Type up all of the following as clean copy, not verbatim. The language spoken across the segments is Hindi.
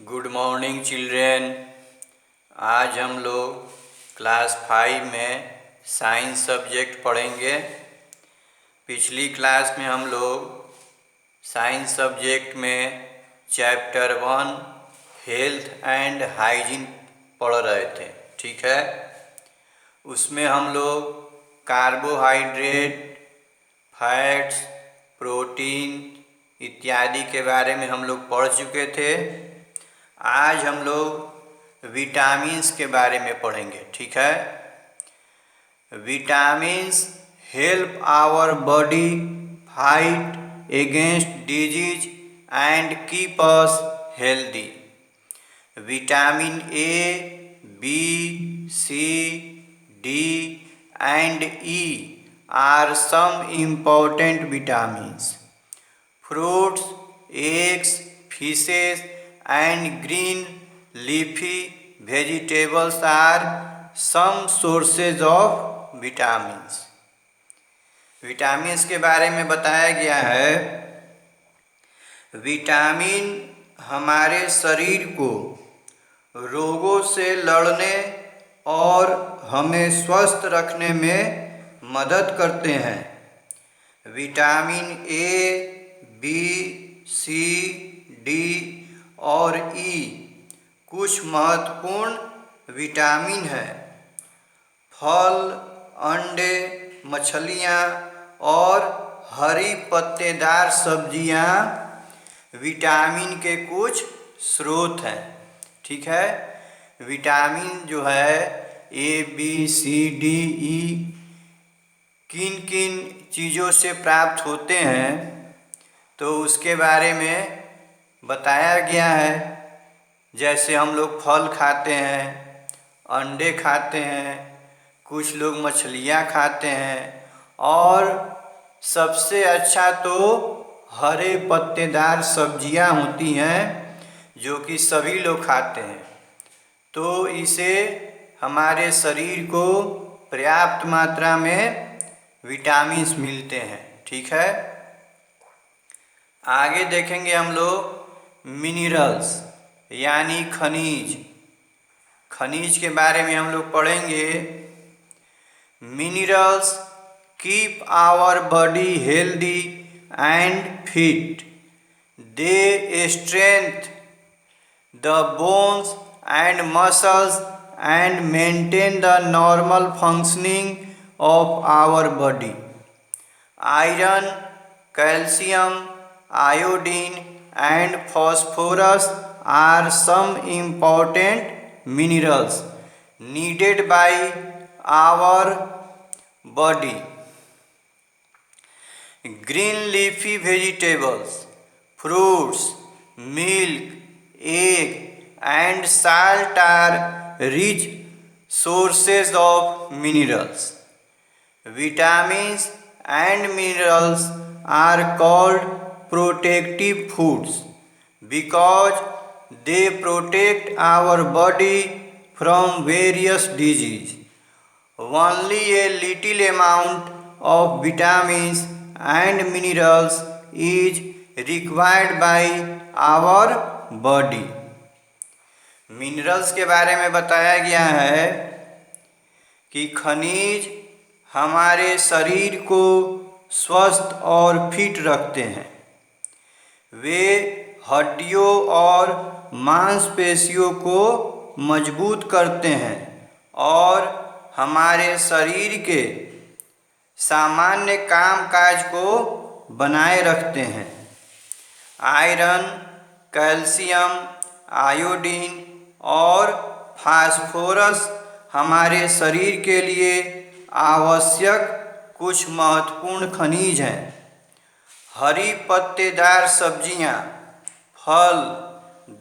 Good morning children. आज हम लोग क्लास 5 में साइंस सब्जेक्ट पढ़ेंगे। पिछली क्लास में हम लोग साइंस सब्जेक्ट में चैप्टर 1 हेल्थ एंड हाइजीन पढ़ रहे थे, ठीक है। उसमें हम लोग कार्बोहाइड्रेट, फैट्स, प्रोटीन इत्यादि के बारे में हम लोग पढ़ चुके थे। आज हम लोग विटामिन्स के बारे में पढ़ेंगे, ठीक है। Vitamins help our body fight against disease and keep us healthy. Vitamin A, B, C, D and E are some important vitamins. Fruits, eggs, fishes and green leafy vegetables are some sources of vitamins. Vitamins के बारे में बताया गया है। विटामिन हमारे शरीर को रोगों से लड़ने और हमें स्वस्थ रखने में मदद करते हैं। Vitamin A, B, C, D और ई कुछ महत्वपूर्ण विटामिन हैं। फल, अंडे, मछलियाँ और हरी पत्तेदार सब्जियाँ विटामिन के कुछ स्रोत हैं, ठीक है। विटामिन जो है ए, बी, सी, डी, ई किन किन चीज़ों से प्राप्त होते हैं तो उसके बारे में बताया गया है। जैसे हम लोग फल खाते हैं, अंडे खाते हैं, कुछ लोग मछलियाँ खाते हैं और सबसे अच्छा तो हरे पत्तेदार सब्जियां होती हैं जो कि सभी लोग खाते हैं। तो इसे हमारे शरीर को पर्याप्त मात्रा में विटामिन्स मिलते हैं, ठीक है। आगे देखेंगे हम लोग मिनरल्स यानी खनिज। खनिज के बारे में हम लोग पढ़ेंगे। Minerals keep our body healthy and fit. They strength the bones and muscles and maintain the normal functioning of our body. Iron, calcium, iodine and phosphorus are some important minerals needed by our body. Green leafy vegetables, fruits, milk, egg and salt are rich sources of minerals. Vitamins and minerals are called protective foods because they protect our body from various diseases. Only a little amount of vitamins and minerals is required by our body. Minerals के बारे में बताया गया है कि खनिज हमारे शरीर को स्वस्थ और फिट रखते हैं। वे हड्डियों और मांसपेशियों को मजबूत करते हैं और हमारे शरीर के सामान्य कामकाज को बनाए रखते हैं। आयरन, कैल्शियम, आयोडीन और फास्फोरस हमारे शरीर के लिए आवश्यक कुछ महत्वपूर्ण खनिज हैं। हरी पत्तेदार सब्जियां, फल,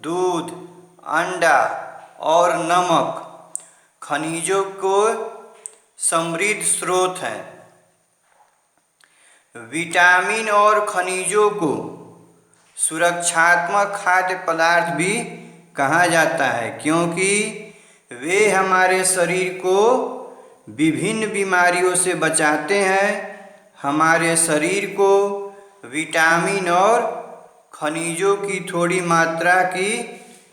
दूध, अंडा और नमक खनिजों को समृद्ध स्रोत हैं। विटामिन और खनिजों को सुरक्षात्मक खाद्य पदार्थ भी कहा जाता है क्योंकि वे हमारे शरीर को विभिन्न बीमारियों से बचाते हैं। हमारे शरीर को विटामिन और खनिजों की थोड़ी मात्रा की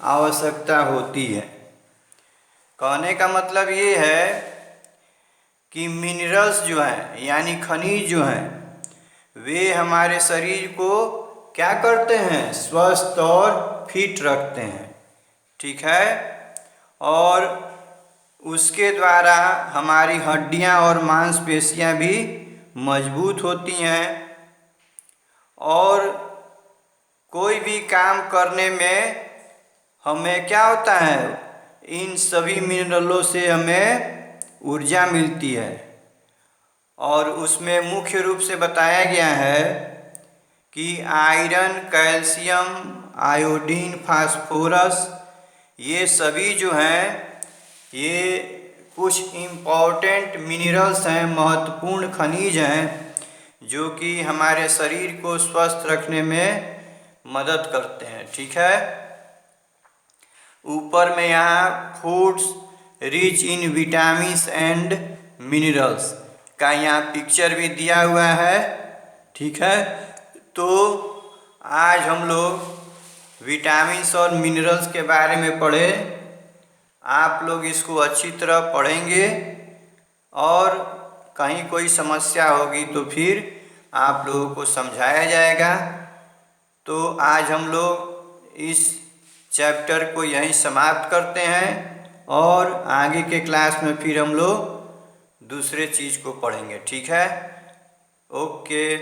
आवश्यकता होती है। कहने का मतलब ये है कि मिनरल्स जो हैं यानी खनिज जो हैं वे हमारे शरीर को क्या करते हैं, स्वस्थ और फिट रखते हैं। ठीक है, और उसके द्वारा हमारी हड्डियां और मांसपेशियां भी मजबूत होती हैं और कोई भी काम करने में हमें क्या होता है, इन सभी मिनरलों से हमें ऊर्जा मिलती है। और उसमें मुख्य रूप से बताया गया है कि आयरन, कैल्शियम, आयोडीन, फास्फोरस ये सभी जो हैं ये कुछ इम्पॉर्टेंट मिनरल्स हैं, महत्वपूर्ण खनिज हैं जो कि हमारे शरीर को स्वस्थ रखने में मदद करते हैं। ठीक है, ऊपर में यहाँ foods rich in vitamins and minerals का यहाँ पिक्चर भी दिया हुआ है। ठीक है, तो आज हम लोग विटामिन्स और मिनरल्स के बारे में पढ़े। आप लोग इसको अच्छी तरह पढ़ेंगे और कहीं कोई समस्या होगी तो फिर आप लोगों को समझाया जाएगा। तो आज हम लोग इस चैप्टर को यहीं समाप्त करते हैं और आगे के क्लास में फिर हम लोग दूसरे चीज़ को पढ़ेंगे। ठीक है, ओके।